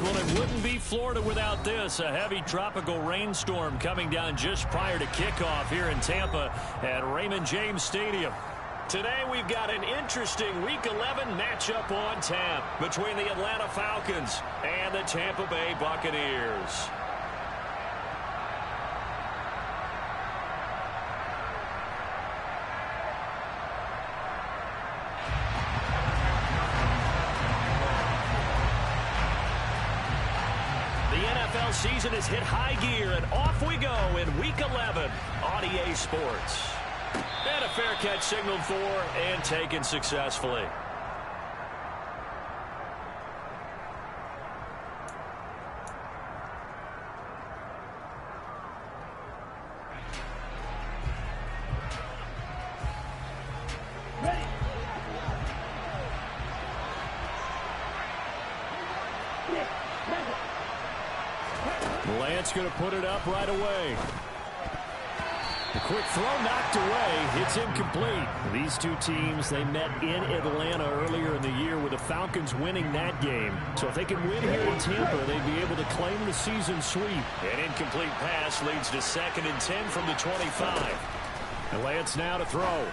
Well, it wouldn't be Florida without this. A heavy tropical rainstorm coming down just prior to kickoff here in Tampa at Raymond James Stadium. Today we've got an interesting Week 11 matchup on tap between the Atlanta Falcons and the Tampa Bay Buccaneers. Season has hit high gear, and off we go in Week 11 on EA Sports. And a fair catch signaled for and taken successfully. Going to put it up right away. The quick throw knocked away. It's incomplete. These two teams, they met in Atlanta earlier in the year with the Falcons winning that game. So if they can win here in Tampa, they'd be able to claim the season sweep. An incomplete pass leads to 2nd and 10 from the 25. And Lance now to throw.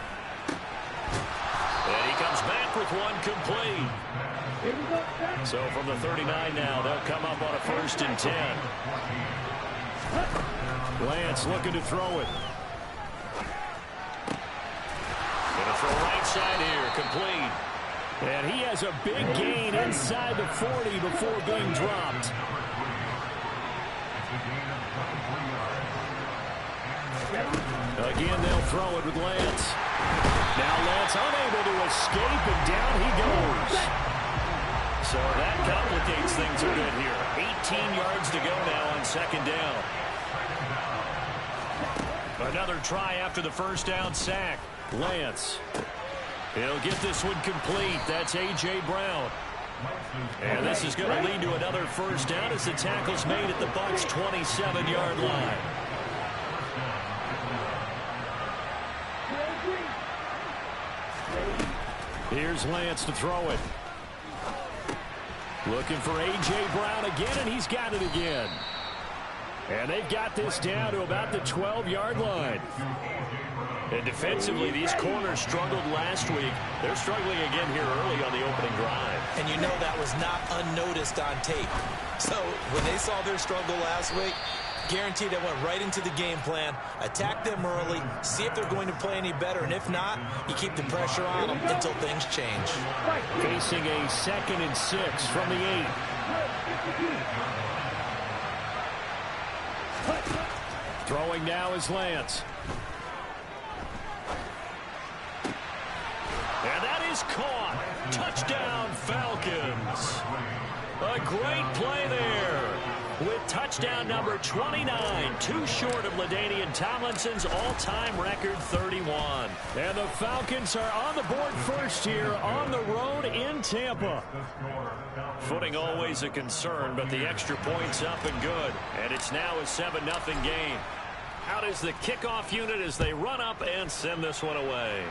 And he comes back with one complete. So from the 39 now, they'll come up on a 1st and 10. Lance looking to throw it. Gonna throw right side here, complete. And he has a big gain inside the 40 before being dropped. Again, they'll throw it with Lance. Now Lance unable to escape, and down he goes. So that complicates things a bit here. 18 yards to go now on 2nd down. Another try after the 1st down sack. Lance. He'll get this one complete. That's A.J. Brown. And this is going to lead to another 1st down as the tackle's made at the Bucs' 27-yard line. Here's Lance to throw it. Looking for A.J. Brown again, and he's got it again. And they've got this down to about the 12-yard line. And defensively, these corners struggled last week. They're struggling again here early on the opening drive. And you know that was not unnoticed on tape. So when they saw their struggle last week, guaranteed they went right into the game plan, attack them early, see if they're going to play any better, and if not, you keep the pressure on them until things change. Facing a 2nd and 6 from the 8. Throwing now is Lance. And that is caught. Touchdown, Falcons. A great play there. With touchdown number 29, too short of LaDainian Tomlinson's all-time record 31. And the Falcons are on the board first here on the road in Tampa. Footing always a concern, but the extra point's up and good. And it's now a 7-0 game. Out is the kickoff unit as they run up and send this one away.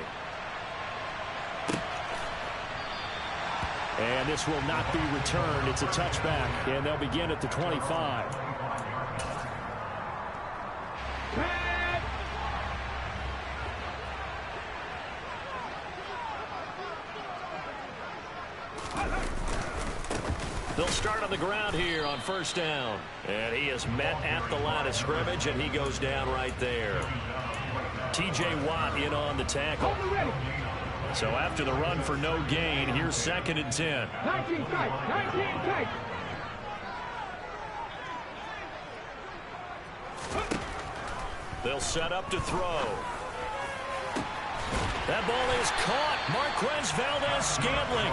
And this will not be returned. It's a touchback, and they'll begin at the 25. They'll start on the ground here on 1st down. And he is met at the line of scrimmage, and he goes down right there. T.J. Watt in on the tackle. So after the run for no gain, here's 2nd and 10. 19 tight. They'll set up to throw. That ball is caught. Marquez Valdez-Scantling.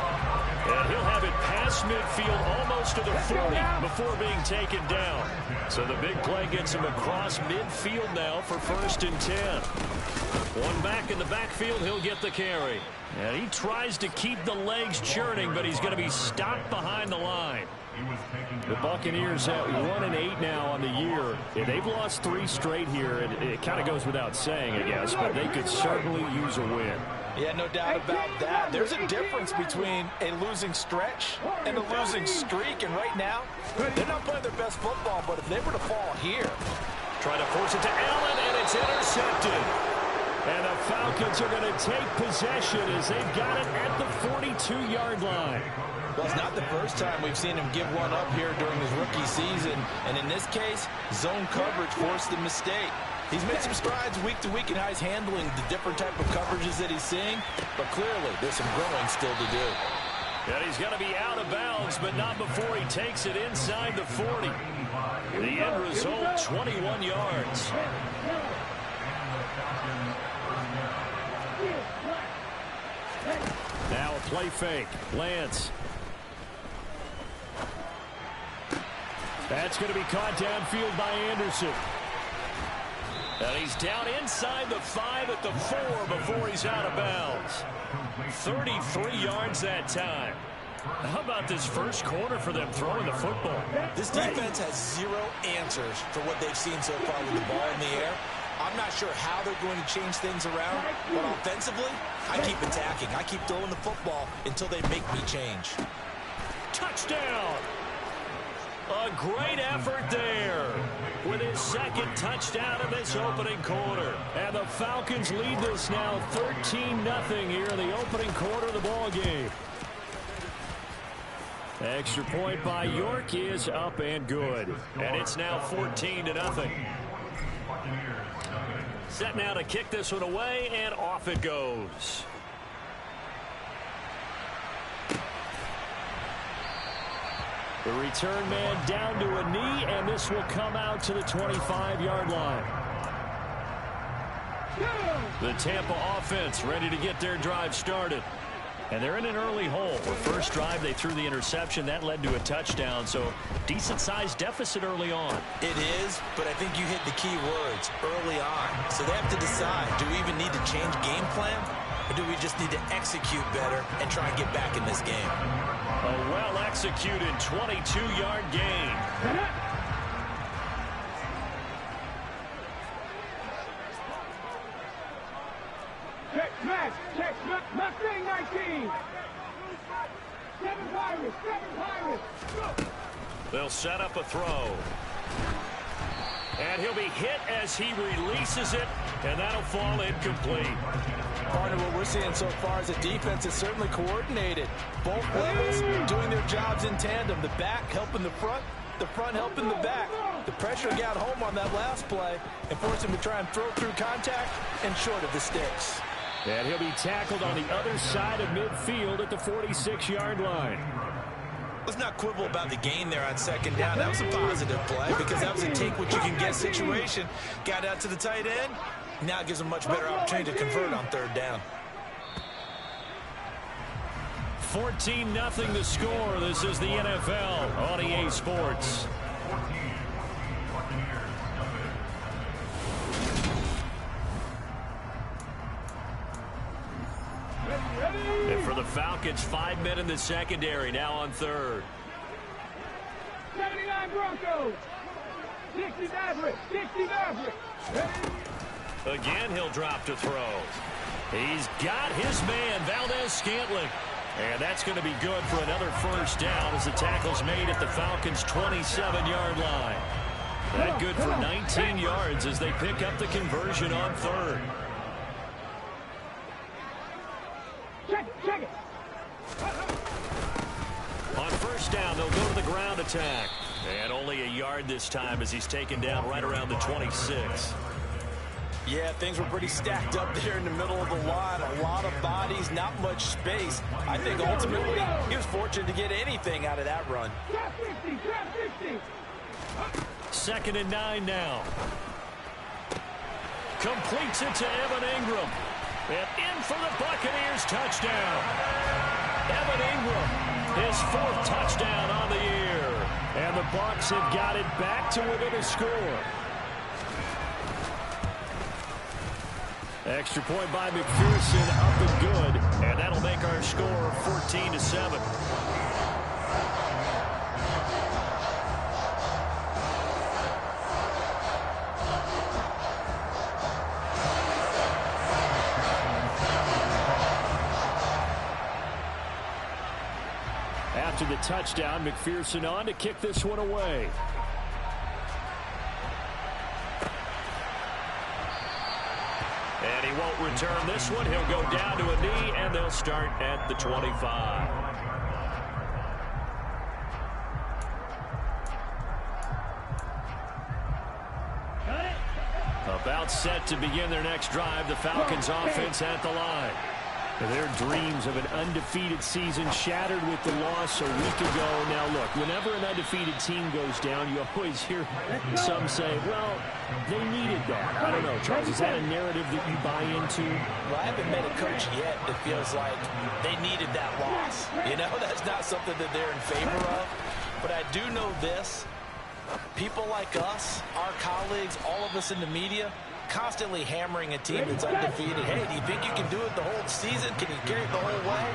And he'll have it past midfield almost to the 40 before being taken down. So the big play gets him across midfield now for 1st and 10. One back in the backfield, he'll get the carry. And he tries to keep the legs churning, but he's going to be stopped behind the line. The Buccaneers at 1-8 now on the year. They've lost 3 straight here, and it kind of goes without saying, I guess, but they could certainly use a win. Yeah, no doubt about that. There's a difference between a losing stretch and a losing streak. And right now, they're not playing their best football, but if they were to fall here. Trying to force it to Allen, and it's intercepted. And the Falcons are going to take possession as they've got it at the 42-yard line. Well, it's not the first time we've seen him give one up here during his rookie season. And in this case, zone coverage forced the mistake. He's made some strides week to week in how he's handling the different type of coverages that he's seeing. But clearly, there's some growing still to do. And he's going to be out of bounds, but not before he takes it inside the 40. The end result, 21 yards. Now a play fake. Lance. That's going to be caught downfield by Anderson. And he's down inside the 5 at the 4 before he's out of bounds. 33 yards that time. How about this first quarter for them throwing the football? This defense has zero answers for what they've seen so far with the ball in the air. I'm not sure how they're going to change things around, but offensively, I keep attacking. I keep throwing the football until they make me change. Touchdown! A great effort there with his second touchdown of this opening quarter. And the Falcons lead this now 13-0 here in the opening quarter of the ball game. Extra point by York is up and good. And it's now 14-0. Set now to kick this one away, and off it goes. The return man down to a knee, and this will come out to the 25-yard line. The Tampa offense ready to get their drive started. And they're in an early hole. The first drive, they threw the interception. That led to a touchdown, so decent-sized deficit early on. It is, but I think you hit the key words, early on. So they have to decide, do we even need to change game plan, or do we just need to execute better and try and get back in this game? A well-executed 22-yard gain. Check, Mustang 19. 7 Pirates. They'll set up a throw. And he'll be hit as he releases it, and that'll fall incomplete. Partner, what we're seeing so far is the defense is certainly coordinated. Both levels doing their jobs in tandem. The back helping the front helping the back. The pressure got home on that last play and forced him to try and throw through contact and short of the sticks. And he'll be tackled on the other side of midfield at the 46-yard line. Let's not quibble about the gain there on second down. That was a positive play because that was a take-what-you-can-get situation. Got out to the tight end. Now it gives them much better opportunity to convert on third down. 14-0 the score. This is the NFL on EA Sports. And for the Falcons, 5 men in the secondary, now on third. 79 Broncos. 60 Mavericks. 60 Mavericks. Again, he'll drop to throw. He's got his man, Valdez-Scantling. And that's going to be good for another first down as the tackle's made at the Falcons' 27-yard line. That good for 19 yards as they pick up the conversion on third. Check it. On first down, they'll go to the ground attack. And only a yard this time as he's taken down right around the 26. Yeah, things were pretty stacked up there in the middle of the line. A lot of bodies, not much space. I think ultimately he was fortunate to get anything out of that run. 50. 2nd and 9 now. Completes it to Evan Ingram. And in for the Buccaneers touchdown. Evan Ingram, his 4th touchdown on the year. And the Bucs have got it back to within a score. Extra point by McPherson, up and good. And that'll make our score 14-7. the touchdown. McPherson on to kick this one away. And he won't return this one. He'll go down to a knee, and they'll start at the 25. About set to begin their next drive. The Falcons offense at the line. Their dreams of an undefeated season shattered with the loss a week ago. Now, look, whenever an undefeated team goes down, you always hear some say, well, they needed that. I don't know, Charles, is that a narrative that you buy into? Well, I haven't met a coach yet that feels like they needed that loss. You know, that's not something that they're in favor of. But I do know this. People like us, our colleagues, all of us in the media, constantly hammering a team that's undefeated. Hey, do you think you can do it the whole season? Can you carry it the whole way?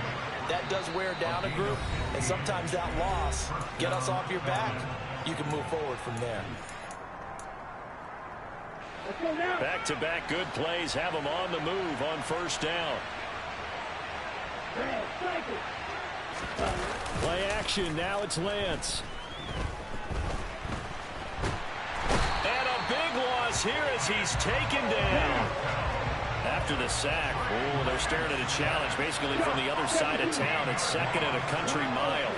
That does wear down a group, and sometimes that loss, get us off your back, you can move forward from there. Back-to-back good plays have them on the move on first down. Play action, now it's Lance. And a big loss here as he's taken down. After the sack, oh, they're staring at a challenge basically from the other side of town. It's second and a country mile.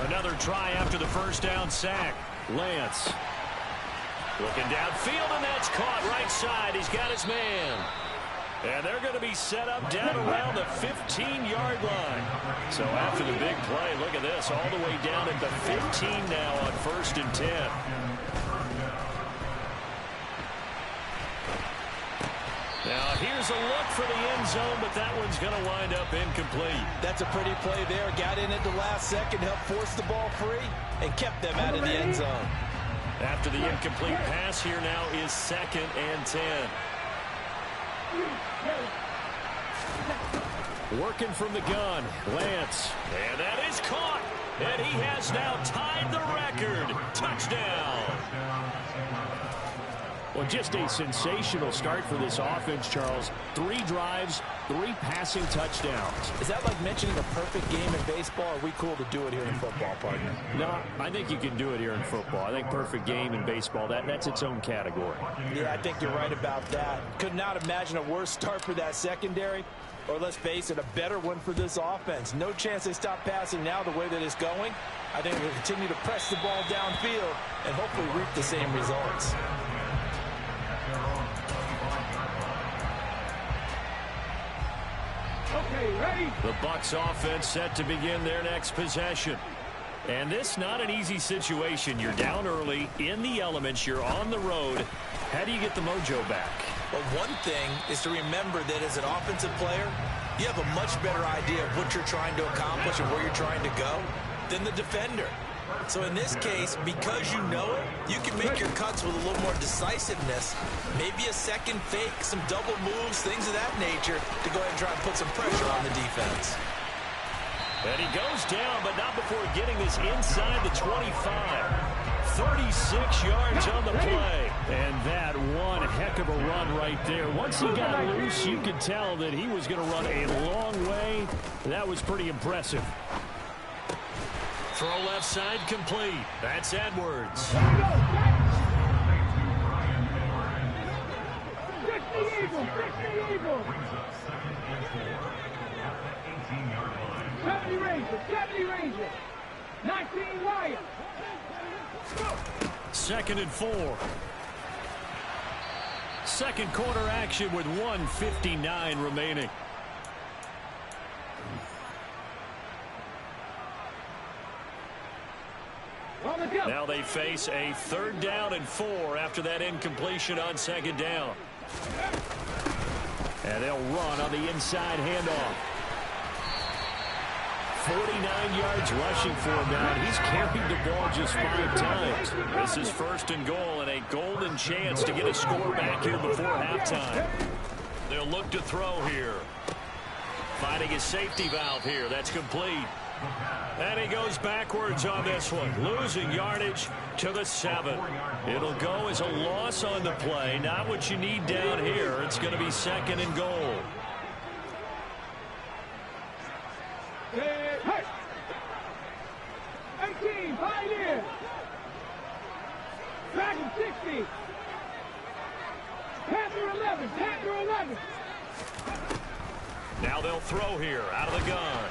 Another try after the first down sack. Lance looking downfield, and that's caught right side. He's got his man. And they're going to be set up down around the 15-yard line. So after the big play, look at this, all the way down at the 15 now on 1st and 10. Now here's a look for the end zone, but that one's going to wind up incomplete. That's a pretty play there. Got in at the last second, helped force the ball free, and kept them out of the end zone. After the incomplete pass, here now is 2nd and 10. Working from the gun, Lance. And that is caught. And he has now tied the record. Touchdown. Well, just a sensational start for this offense, Charles. 3 drives, 3 passing touchdowns. Is that like mentioning a perfect game in baseball? Or are we cool to do it here in football, partner? No, I think you can do it here in football. I think perfect game in baseball, that's its own category. Yeah, I think you're right about that. Could not imagine a worse start for that secondary. Or let's face it, a better one for this offense. No chance they stop passing now the way that it's going. I think they'll continue to press the ball downfield and hopefully reap the same results. Okay, ready? The Bucs offense set to begin their next possession. And this not an easy situation. You're down early, in the elements, you're on the road. How do you get the mojo back? Well, one thing is to remember that as an offensive player, you have a much better idea of what you're trying to accomplish and where you're trying to go than the defender. So in this case, because you know it, you can make your cuts with a little more decisiveness. Maybe a second fake, some double moves, things of that nature to go ahead and try and put some pressure on the defense. And he goes down, but not before getting this inside the 25. 36 yards on the play. And that one heck of a run right there. Once he got loose, you could tell that he was going to run a long way. That was pretty impressive. Throw left side complete. That's Edwards. Deputy Ranger. 19 Wyatt. 2nd and 4. Second quarter action with 1:59 remaining. Now they face a 3rd down and 4 after that incompletion on 2nd down. And they'll run on the inside handoff. 49 yards rushing for him now. He's carried the ball just 5 times. This is 1st and goal and a golden chance to get a score back here before halftime. They'll look to throw here. Finding his safety valve here. That's complete. And he goes backwards on this one, losing yardage to the 7. It'll go as a loss on the play. Not what you need down here. It's going to be 2nd and goal. Hey. 18, Pioneer. Dragon 60. Panther 11, Panther 11. Now they'll throw here out of the gun.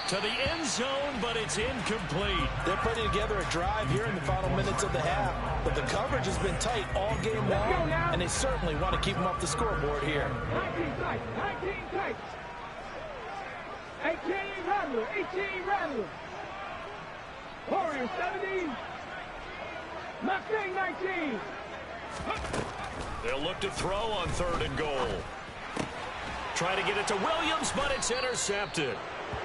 To the end zone, but it's incomplete. They're putting together a drive here in the final minutes of the half, but the coverage has been tight all game long, and they certainly want to keep them off the scoreboard here. 19 tight, 19 tight. 18 Rattler, 18 Rattler. Warrior 70. Mustang 19. They'll look to throw on 3rd and goal. Try to get it to Williams, but it's intercepted.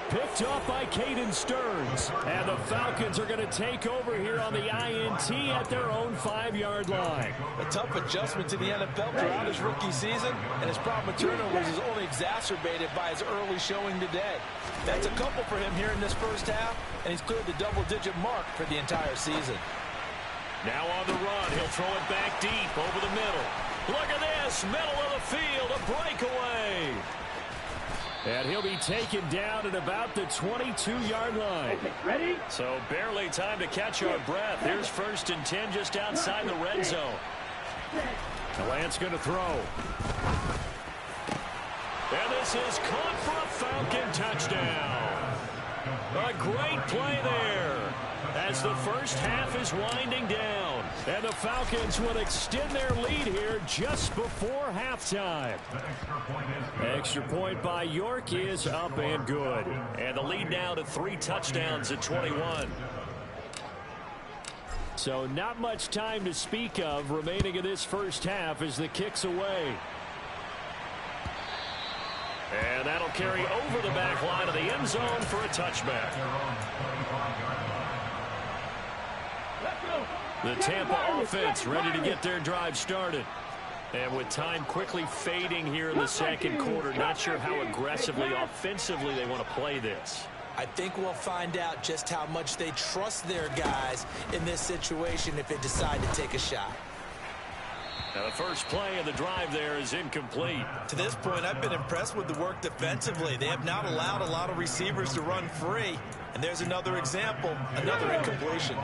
Picked off by Caden Stearns. And the Falcons are going to take over here on the INT at their own 5-yard line. A tough adjustment to the NFL throughout his rookie season, and his problem with turnovers is only exacerbated by his early showing today. That's a couple for him here in this first half, and he's cleared the double-digit mark for the entire season. Now on the run, he'll throw it back deep over the middle. Look at this, middle of the field, a breakaway. And he'll be taken down at about the 22-yard line. Ready? So barely time to catch our breath. Here's 1st and 10 just outside the red zone. Lance going to throw. And this is caught for a Falcon touchdown. A great play there as the first half is winding down. And the Falcons will extend their lead here just before halftime. Extra point by York is up and good. And the lead now to 3 touchdowns at 21. So not much time to speak of remaining in this first half as the kick's away. And that'll carry over the back line of the end zone for a touchback. The Tampa offense ready to get their drive started. And with time quickly fading here in the second quarter, not sure how aggressively, offensively they want to play this. I think we'll find out just how much they trust their guys in this situation if they decide to take a shot. Now the first play of the drive there is incomplete. To this point, I've been impressed with the work defensively. They have not allowed a lot of receivers to run free. And there's another example, another incompletion.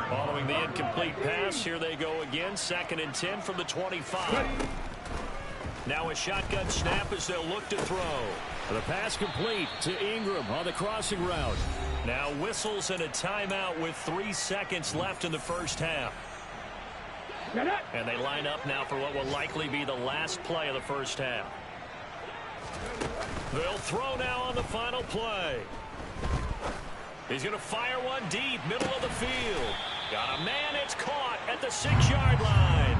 Following the incomplete pass, here they go again. 2nd and 10 from the 25. Now a shotgun snap as they'll look to throw. The pass complete to Ingram on the crossing route. Now whistles and a timeout with 3 seconds left in the first half. And they line up now for what will likely be the last play of the first half. They'll throw now on the final play. He's going to fire one deep, middle of the field. Got a man, it's caught at the 6-yard line.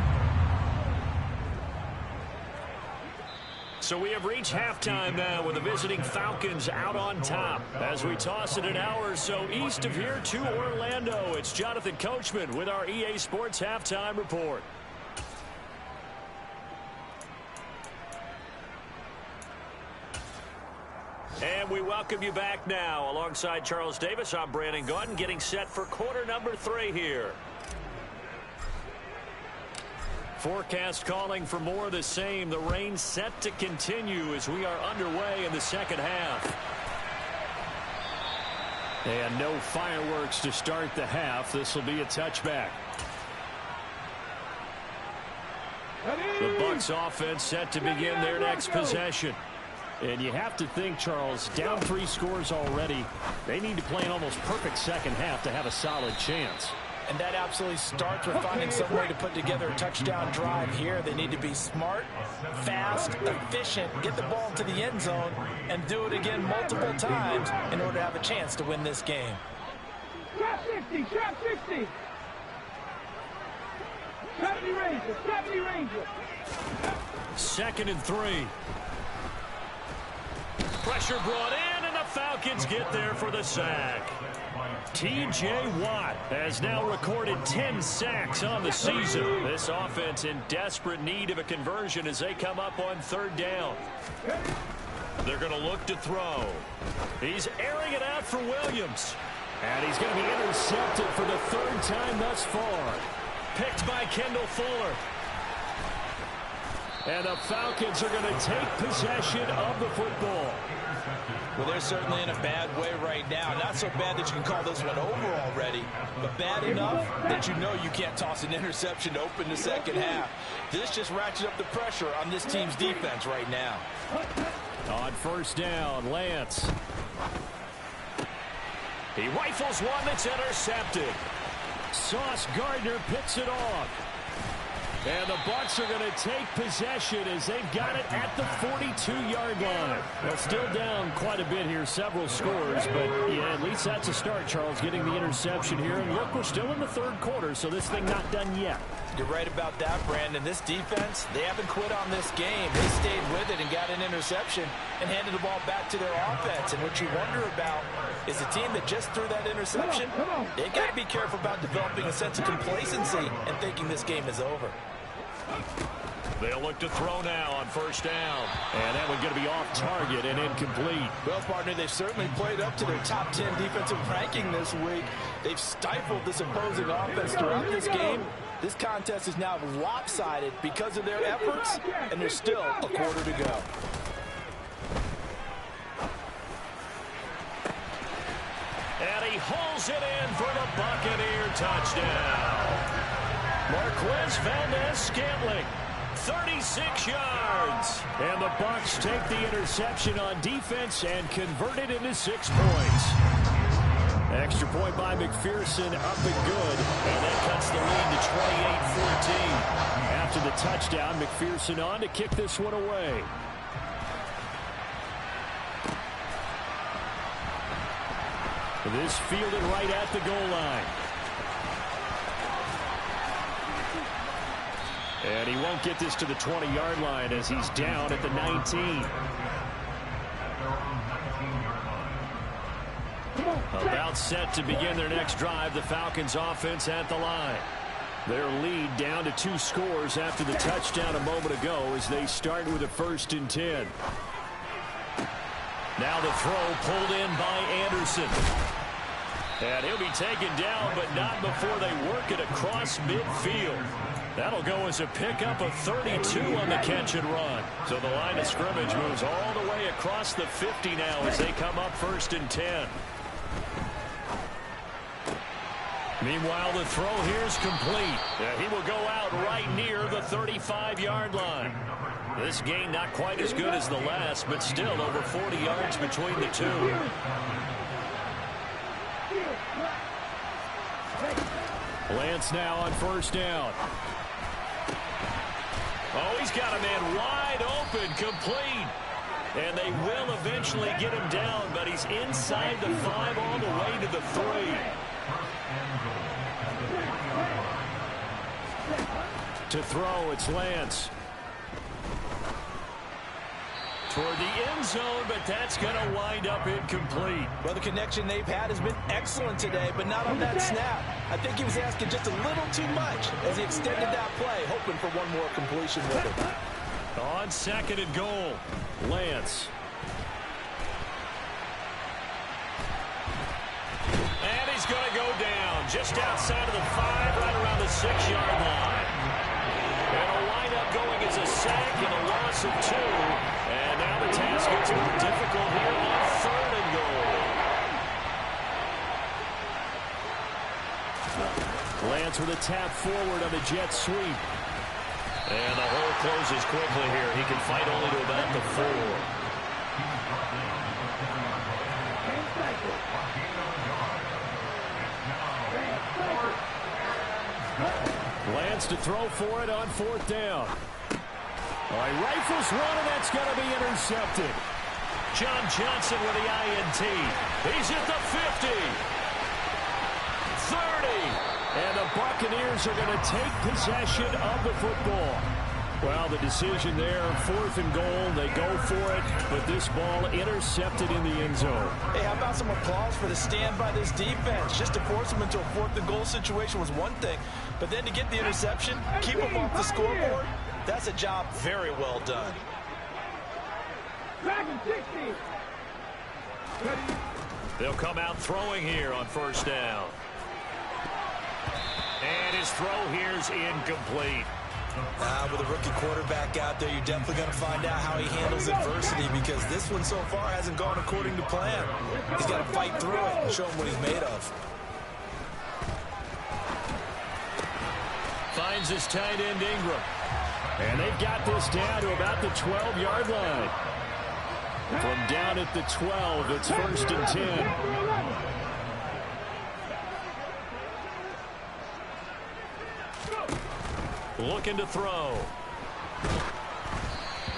So we have reached halftime now with the visiting Falcons out on top. As we toss it an hour or so east of here to Orlando, it's Jonathan Coachman with our EA Sports Halftime Report. And we welcome you back now. Alongside Charles Davis, I'm Brandon Gaudin, getting set for quarter number 3 here. Forecast calling for more of the same. The rain set to continue as we are underway in the second half. And no fireworks to start the half. This will be a touchback. The Bucs offense set to begin their next possession. And you have to think, Charles, down 3 scores already. They need to play an almost perfect second half to have a solid chance. And that absolutely starts with finding some way to put together a touchdown drive here. They need to be smart, fast, efficient, get the ball to the end zone, and do it again multiple times in order to have a chance to win this game. Trap 60, trap 60. 70 Ranger, 70 Ranger. 2nd and 3. Pressure brought in, and the Falcons get there for the sack. T.J. Watt has now recorded 10 sacks on the season. This offense in desperate need of a conversion as they come up on 3rd down. They're going to look to throw. He's airing it out for Williams. And he's going to be intercepted for the third time thus far. Picked by Kendall Fuller. And the Falcons are going to take possession of the football. Well, they're certainly in a bad way right now. Not so bad that you can call this one over already, but bad enough that you know you can't toss an interception to open the second half. This just ratchets up the pressure on this team's defense right now. On first down, Lance. He rifles one that's intercepted. Sauce Gardner picks it off. And the Bucs are going to take possession as they've got it at the 42-yard line. Well, still down quite a bit here, several scores, but yeah, at least that's a start, Charles, getting the interception here. And look, we're still in the third quarter, so this thing not done yet. You're right about that, Brandon. This defense, they haven't quit on this game. They stayed with it and got an interception and handed the ball back to their offense. And what you wonder about is the team that just threw that interception, they got to be careful about developing a sense of complacency and thinking this game is over. They'll look to throw now on first down. And that one's going to be off target and incomplete. Well, partner, they've certainly played up to their top 10 defensive ranking this week. They've stifled this opposing offense throughout this game. This contest is now lopsided because of their efforts, and there's still a quarter to go. And he hauls it in for the Buccaneer touchdown. Marquez Valdez-Scantling, 36 yards. And the Bucs take the interception on defense and convert it into 6 points. Extra point by McPherson, up and good. And that cuts the lead to 28-14. After the touchdown, McPherson on to kick this one away. This fielded right at the goal line. And he won't get this to the 20-yard line as he's down at the 19. About set to begin their next drive, the Falcons offense at the line. Their lead down to 2 scores after the touchdown a moment ago as they start with a 1st and 10. Now the throw pulled in by Anderson. And he'll be taken down, but not before they work it across midfield. That'll go as a pickup of 32 on the catch and run. So the line of scrimmage moves all the way across the 50 now as they come up 1st and 10. Meanwhile, the throw here's complete. He will go out right near the 35-yard line. This gain not quite as good as the last, but still over 40 yards between the two. Lance now on first down. Oh, he's got a man wide open, complete. And they will eventually get him down, but he's inside the 5 all the way to the 3. To throw, it's Lance. Toward the end zone, but that's going to wind up incomplete. Well, the connection they've had has been excellent today, but not on that snap. I think he was asking just a little too much as he extended that play, hoping for one more completion with it. On 2nd and goal, Lance. And he's going to go down just outside of the 5, right around the 6-yard line. And a windup going as a sack and a loss of 2. And now the task gets more difficult here on 3rd and goal. Lance with a tap forward on the jet sweep. And the hole closes quickly here. He can fight only to about the 4. Lance to throw for it on 4th down. All right, rifles one, and that's going to be intercepted. John Johnson with the INT. He's at the 50. 30. And the Buccaneers are going to take possession of the football. Well, the decision there, 4th and goal. They go for it, but this ball intercepted in the end zone. Hey, how about some applause for the stand by this defense? Just to force them into a 4th and goal situation was one thing, but then to get the interception, keep them off the scoreboard, that's a job very well done. Dragon 60. They'll come out throwing here on first down. And his throw here's incomplete. With a rookie quarterback out there, you're definitely going to find out how he handles adversity, because this one so far hasn't gone according to plan. He's got to fight through it and show him what he's made of. Finds his tight end Ingram. And they've got this down to about the 12-yard line. From down at the 12, it's 1st and 10. Looking to throw.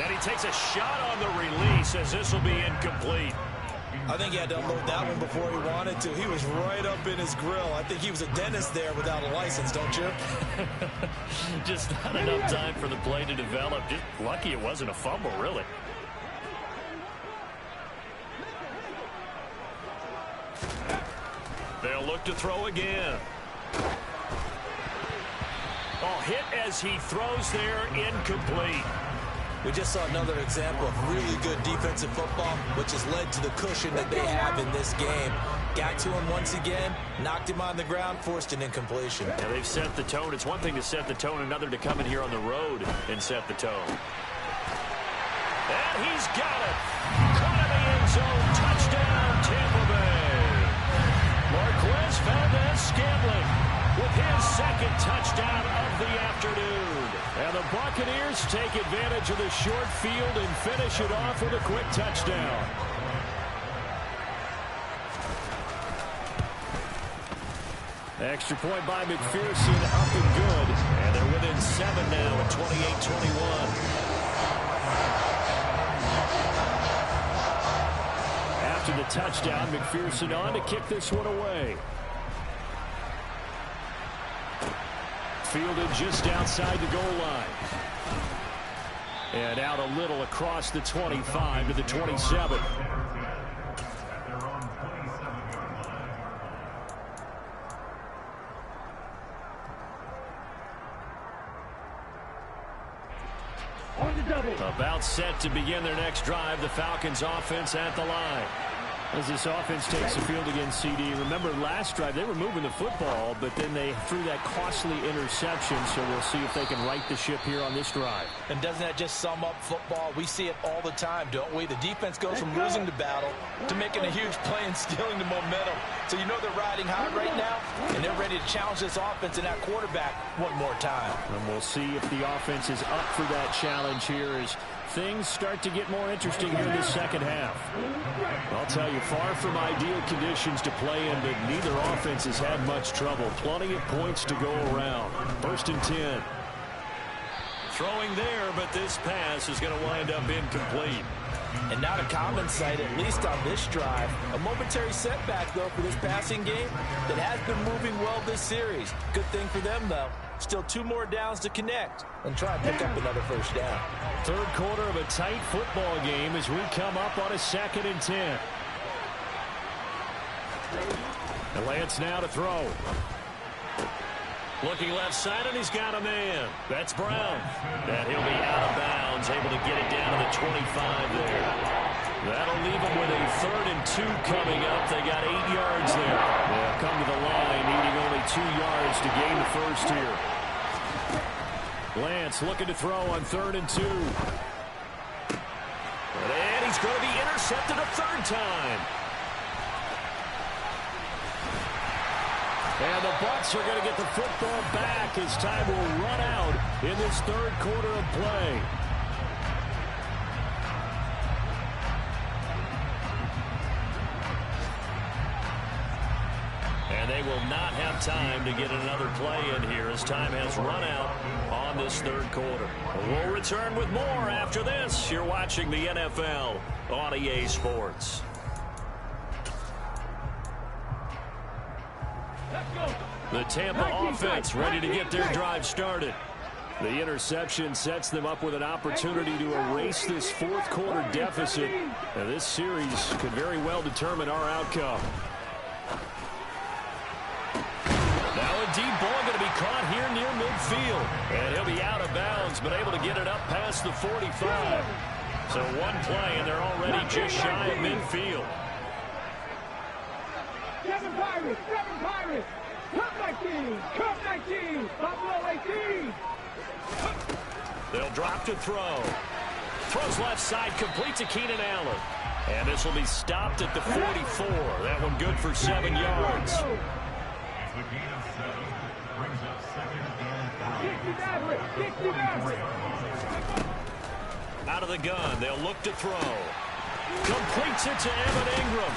And he takes a shot on the release as this will be incomplete. I think he had to unload that one before he wanted to. He was right up in his grill. I think he was a dentist there without a license, don't you? Just not enough time for the play to develop. Just lucky it wasn't a fumble, really. They'll look to throw again. Oh, hit as he throws there, incomplete. We just saw another example of really good defensive football, which has led to the cushion that they have in this game. Got to him once again, knocked him on the ground, forced an incompletion. Yeah, they've set the tone. It's one thing to set the tone, another to come in here on the road and set the tone. And he's got it. Caught in the end zone. Touchdown, Tampa Bay. Marquez Valdez-Scantling with his second touchdown of the afternoon. And the Buccaneers take advantage of the short field and finish it off with a quick touchdown. Extra point by McPherson, up and good. And they're within 7 now at 28-21. After the touchdown, McPherson on to kick this one away. Fielded just outside the goal line. And out a little across the 25 to the 27. About set to begin their next drive. The Falcons offense at the line. As this offense takes the field against CD. Remember last drive they were moving the football, but then they threw that costly interception, so we'll see if they can right the ship here on this drive. And doesn't that just sum up football? We see it all the time, don't we? The defense goes from losing the battle to making a huge play and stealing the momentum. So you know they're riding high right now, and they're ready to challenge this offense and that quarterback one more time. And we'll see if the offense is up for that challenge here as things start to get more interesting here in the second half. I'll tell you, far from ideal conditions to play in, but neither offense has had much trouble. Plenty of points to go around. 1st and 10. Throwing there, but this pass is going to wind up incomplete. And not a common sight, at least on this drive. A momentary setback, though, for this passing game that has been moving well this series. Good thing for them, though. Still 2 more downs to connect and try and pick up another first down. Third quarter of a tight football game as we come up on a 2nd and 10. And Lance now to throw. Looking left side, and he's got a man. That's Brown. And he'll be out of bounds, able to get it down to the 25 there. That'll leave him with a 3rd and 2 coming up. They got 8 yards there. They'll come to the line, needing only 2 yards to gain the first here. Lance looking to throw on 3rd and 2. And he's going to be intercepted a 3rd time. And the Bucs are going to get the football back as time will run out in this 3rd quarter of play. And they will not have time to get another play in here as time has run out on this 3rd quarter. We'll return with more after this. You're watching the NFL on EA Sports. The Tampa offense ready to get their drive started. The interception sets them up with an opportunity to erase this 4th quarter deficit. Now, this series could very well determine our outcome. Now a deep ball going to be caught here near midfield. And he'll be out of bounds, but able to get it up past the 45. So one play, and they're already just shy of midfield. 7 Pirates, 7 Pirates. Come 19, come 19. Buffalo 18. They'll drop to throw. Throws left side, complete to Keenan Allen. And this will be stopped at the 44. That one good for 7 yards. Out of the gun, they'll look to throw. Completes it to Evan Ingram.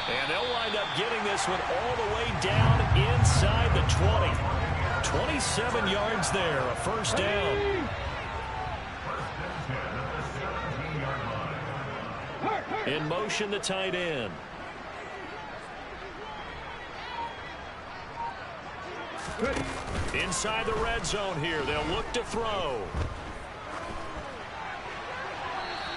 And they'll wind up getting this one all the way down inside the 20. 27 yards there, a first down. In motion, the tight end. Inside the red zone here, they'll look to throw.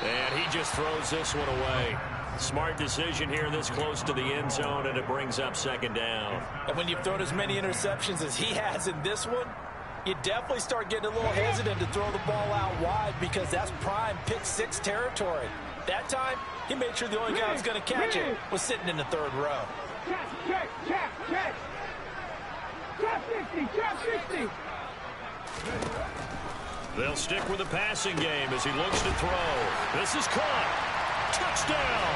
And he just throws this one away. Smart decision here this close to the end zone, and it brings up second down. And when you've thrown as many interceptions as he has in this one, you definitely start getting a little hesitant to throw the ball out wide because that's prime pick 6 territory. That time, he made sure the only guy who was going to catch it was sitting in the 3rd row. Check. Check 60. They'll stick with the passing game as he looks to throw. This is caught. Touchdown.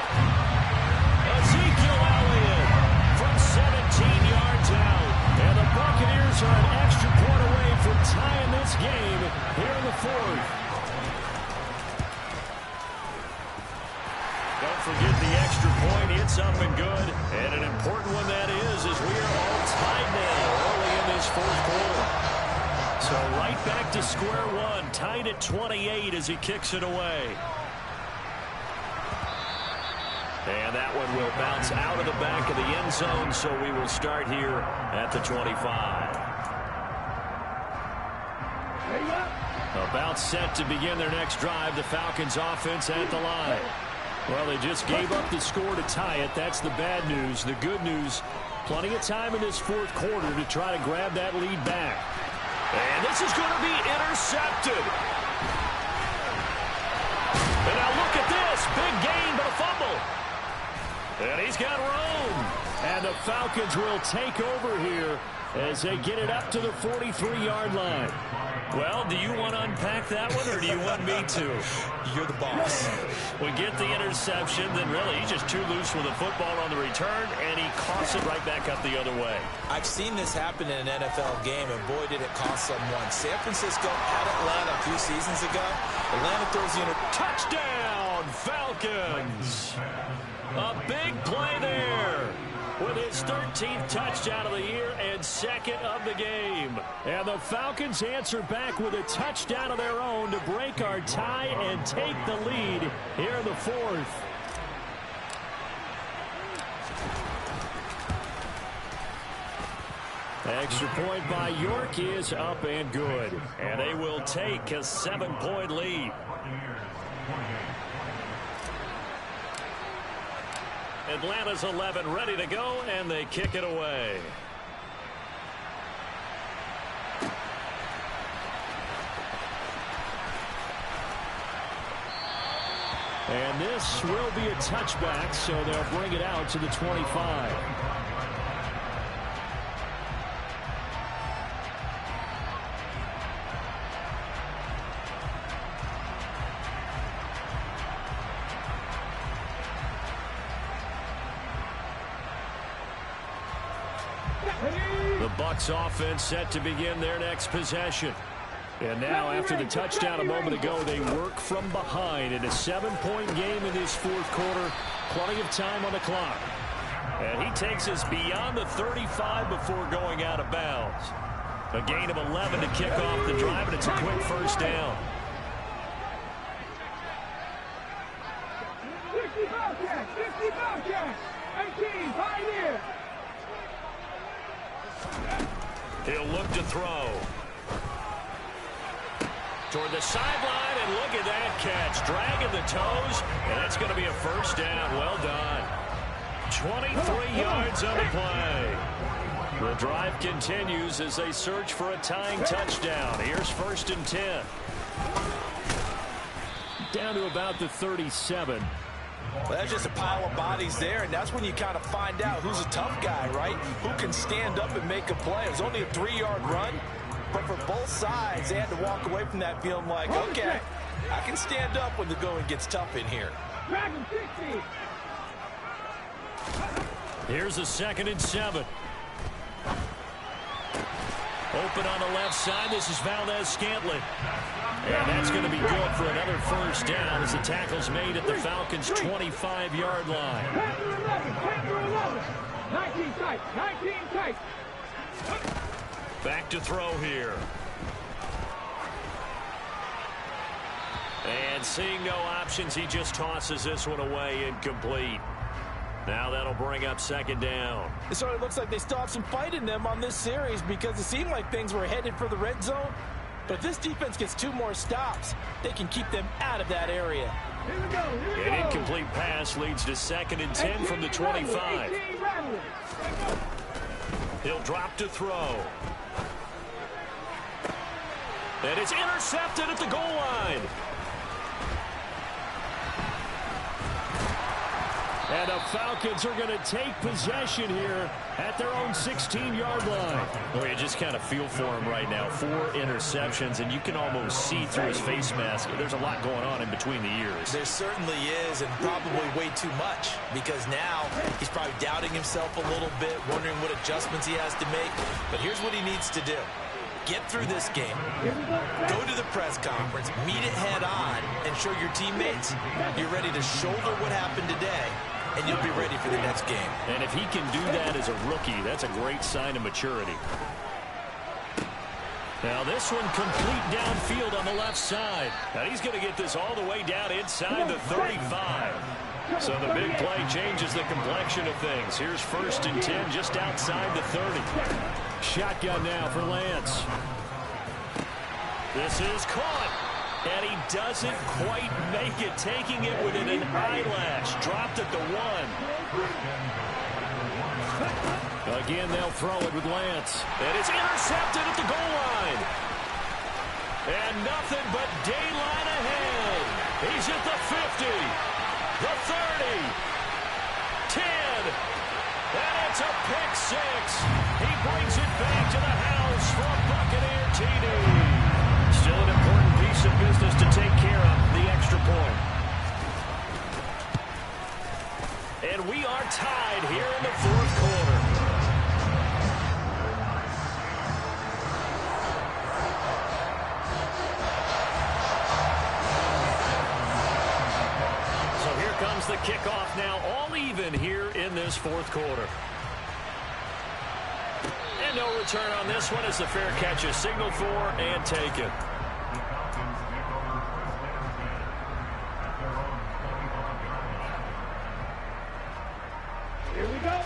Ezekiel Elliott from 17 yards out. And the Buccaneers are an extra point away from tying this game here in the 4th. Don't forget the extra point. It's up and good. And an important one that is as we are all tied now early in this 4th quarter. So right back to square one, tied at 28 as he kicks it away. And that one will bounce out of the back of the end zone, so we will start here at the 25. About set to begin their next drive, the Falcons offense at the line. Well, they just gave up the score to tie it. That's the bad news. The good news, plenty of time in this 4th quarter to try to grab that lead back. And this is going to be intercepted. And now look at this. Big gain, but a fumble. And he's got room. And the Falcons will take over here as they get it up to the 43-yard line. Well, do you want to unpack that one, or do you want me to? You're the boss. We get the interception, then really he's just too loose with the football on the return, and he coughs it right back up the other way. I've seen this happen in an NFL game, and boy, did it cost someone. San Francisco at Atlanta a few seasons ago. Atlanta throws the touchdown, Falcons. A big play there with his 13th touchdown of the year and 2nd of the game. And the Falcons answer back with a touchdown of their own to break our tie and take the lead here in the 4th. Extra point by York is up and good. And they will take a 7-point lead. Atlanta's 11 ready to go, and they kick it away. And this will be a touchback, so they'll bring it out to the 25. The Bucs offense set to begin their next possession. And now, after the touchdown a moment ago, they work from behind in a 7-point game in this 4th quarter. Plenty of time on the clock. And he takes us beyond the 35 before going out of bounds. A gain of 11 to kick off the drive, and it's a quick first down. 50 Bobcats, 18, Pioneer. He'll look to throw. Toward the sideline, and look at that catch. Dragging the toes, and that's going to be a first down. Well done. 23 yards on the play. The drive continues as they search for a tying touchdown. Here's 1st and 10. down to about the 37. Well, that's just a pile of bodies there, and that's when you kind of find out who's a tough guy, right? Who can stand up and make a play. It was only a 3-yard run, but for both sides, they had to walk away from that feeling like, okay, I can stand up when the going gets tough in here. Here's a 2nd and 7. Open on the left side. This is Valdez-Scantling. And that's going to be good for another first down as the tackle's made at the Falcons' 25-yard line. 19 tight, 19 tight. Back to throw here. And seeing no options, he just tosses this one away, incomplete. Now that'll bring up 2nd down. It certainly looks like they still have some fight in them on this series because it seemed like things were headed for the red zone. But if this defense gets 2 more stops, they can keep them out of that area. Here we go. An incomplete pass leads to 2nd and 10 from the 25. He'll drop to throw. And it's intercepted at the goal line. And the Falcons are going to take possession here at their own 16-yard line. Well, you just kind of feel for him right now. 4 interceptions, and you can almost see through his face mask. There's a lot going on in between the ears. There certainly is, and probably way too much, because now he's probably doubting himself a little bit, wondering what adjustments he has to make. But here's what he needs to do. Get through this game, go to the press conference, meet it head on, and show your teammates you're ready to shoulder what happened today, and you'll be ready for the next game. And if he can do that as a rookie, that's a great sign of maturity. Now this one complete downfield on the left side. Now he's going to get this all the way down inside the 35. So the big play changes the complexion of things. Here's 1st and 10 just outside the 30. Shotgun now for Lance. This is caught. And he doesn't quite make it, taking it within an eyelash. Dropped at the 1. Again, they'll throw it with Lance. And it's intercepted at the goal line. And nothing but daylight ahead. He's at the 50, the 30, 10. And it's a pick 6. He brings it back to the house for Buccaneer TD. Still an important piece of business to take care of, the extra point. And we are tied here in the 4th quarter. So here comes the kickoff now, all even here in this 4th quarter. And no return on this one as the fair catch is signaled for and taken. Here we go.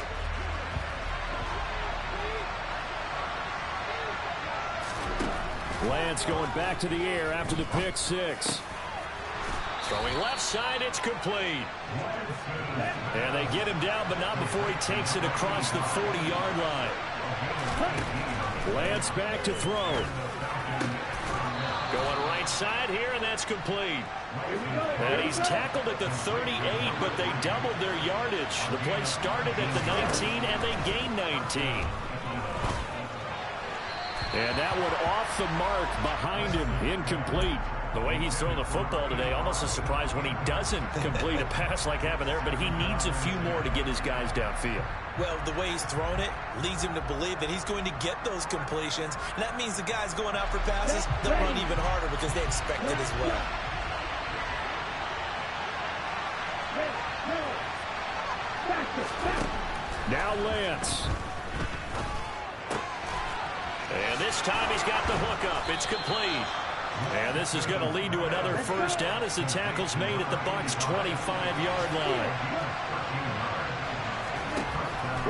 Lance going back to the air after the pick 6. Throwing left side, it's complete. And they get him down, but not before he takes it across the 40-yard line. Lance back to throw. Going right side here, and that's complete. And he's tackled at the 38, but they doubled their yardage. The play started at the 19, and they gained 19. And that one off the mark behind him, incomplete. The way he's thrown the football today, almost a surprise when he doesn't complete a pass like happened there, but he needs a few more to get his guys downfield. Well, the way he's thrown it leads him to believe that he's going to get those completions. And that means the guys going out for passes, they'll run even harder because they expect it as well. Now Lance. And this time he's got the hook up. It's complete. And this is going to lead to another first down as the tackle's made at the Bucs' 25-yard line.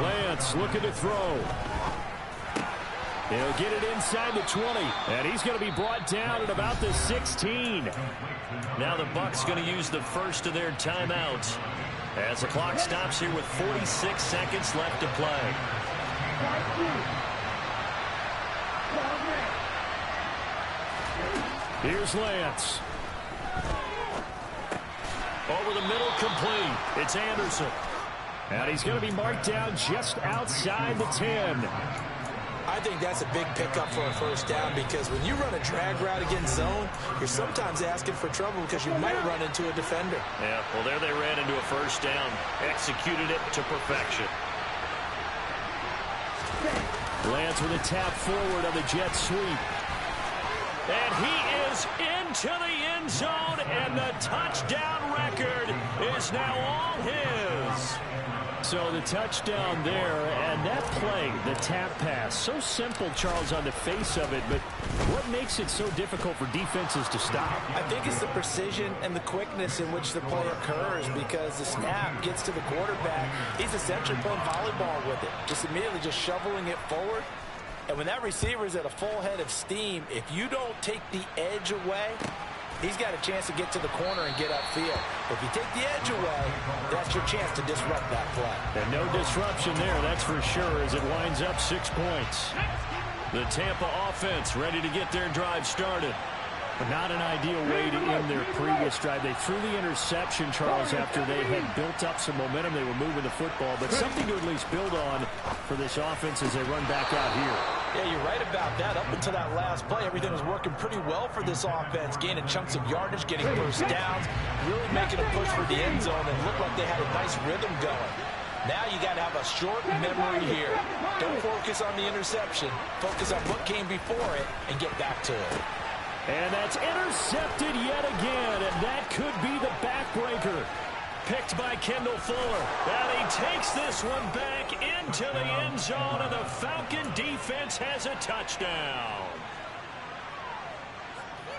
Lance looking to throw. He'll get it inside the 20. And he's going to be brought down at about the 16. Now the Bucs going to use the first of their timeouts as the clock stops here with 46 seconds left to play. Here's Lance. Over the middle, complete. It's Anderson. And he's going to be marked down just outside the 10. I think that's a big pickup for a first down because when you run a drag route against zone, you're sometimes asking for trouble because you might run into a defender. Yeah, well, there they ran into a first down. Executed it to perfection. Lands with a tap forward on the jet sweep. And he is into the end zone, and the touchdown record is now all his. So the touchdown there, and that play, the tap pass, so simple, Charles, on the face of it, but what makes it so difficult for defenses to stop? I think it's the precision and the quickness in which the play occurs because the snap gets to the quarterback. He's essentially playing volleyball with it, just immediately just shoveling it forward. And when that receiver is at a full head of steam, if you don't take the edge away, he's got a chance to get to the corner and get upfield. If you take the edge away, that's your chance to disrupt that play. And no disruption there, that's for sure, as it winds up 6 points. The Tampa offense ready to get their drive started. But not an ideal way to end their previous drive. They threw the interception, Charles, after they had built up some momentum. They were moving the football, but something to at least build on for this offense as they run back out here. Yeah, you're right about that. Up until that last play, everything was working pretty well for this offense, gaining chunks of yardage, getting first downs, really making a push for the end zone, and looked like they had a nice rhythm going. Now you got to have a short memory here. Don't focus on the interception. Focus on what came before it and get back to it. And that's intercepted yet again, and that could be the backbreaker. Picked by Kendall Fuller. And he takes this one back into the end zone, and the Falcon defense has a touchdown.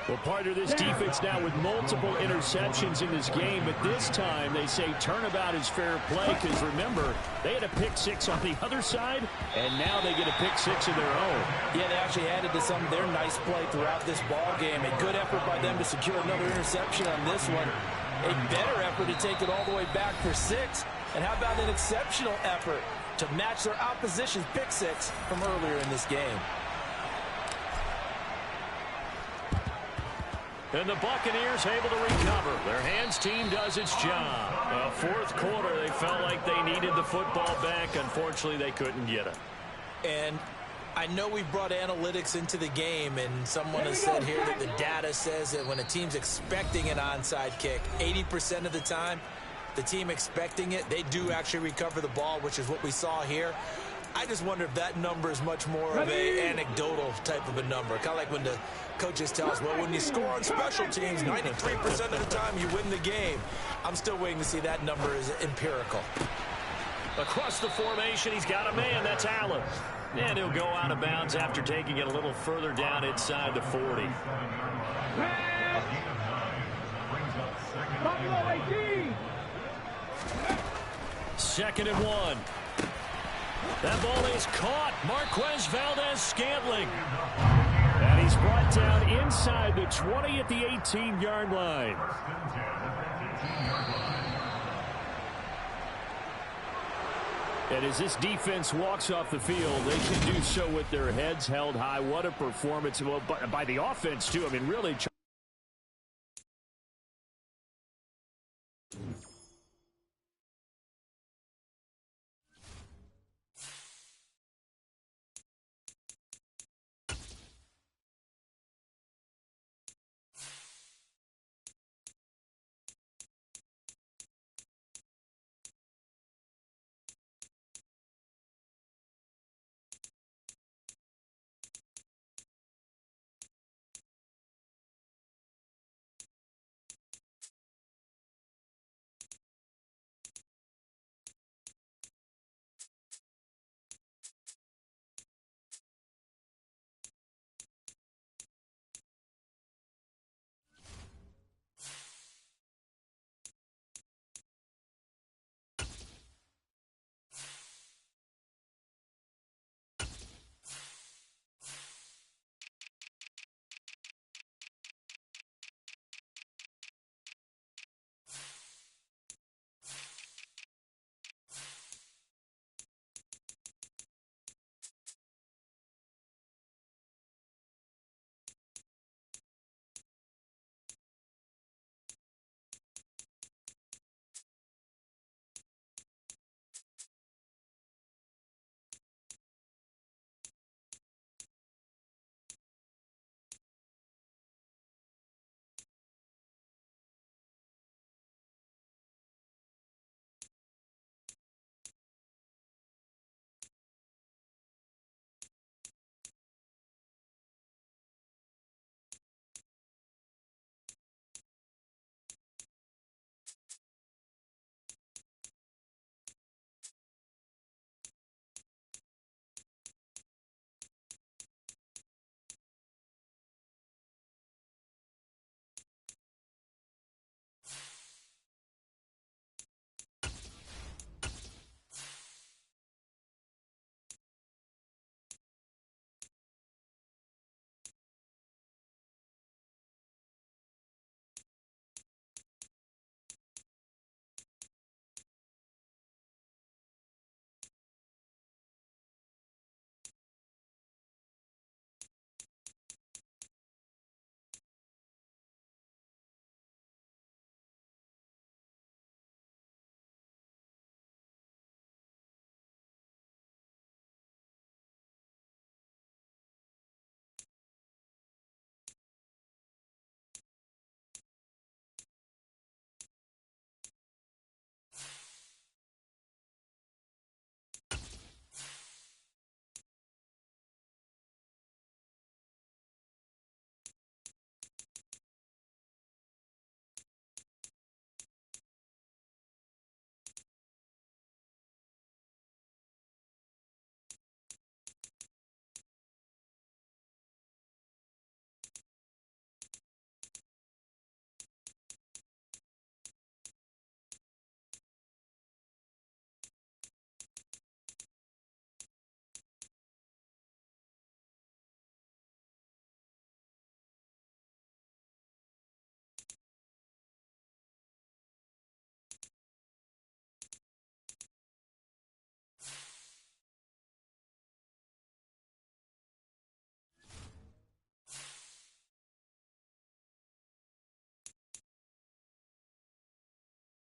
Well, part of this defense now with multiple interceptions in this game, but this time they say turnabout is fair play because, remember, they had a pick six on the other side, and now they get a pick six of their own. Yeah, they actually added to some of their nice play throughout this ball game. A good effort by them to secure another interception on this one. A better effort to take it all the way back for 6. And how about an exceptional effort to match their opposition's pick six from earlier in this game. And the Buccaneers able to recover. Their hands team does its job. Fourth quarter, they felt like they needed the football back. Unfortunately, they couldn't get it. And I know we brought analytics into the game, and someone has said here that the data says that when a team's expecting an onside kick, 80% of the time, the team expecting it, they do actually recover the ball, which is what we saw here. I just wonder if that number is much more of an anecdotal type of a number. Kind of like when the coaches tell us, well, when you score on special teams, 93% of the time you win the game. I'm still waiting to see that number is empirical. Across the formation, he's got a man. That's Allen. And he'll go out of bounds after taking it a little further down inside the 40. Second and 1. That ball is caught. Marquez Valdez-Scantling. And he's brought down inside the 20 at the 18-yard line. And as this defense walks off the field, they can do so with their heads held high. What a performance by the offense, too. I mean, really...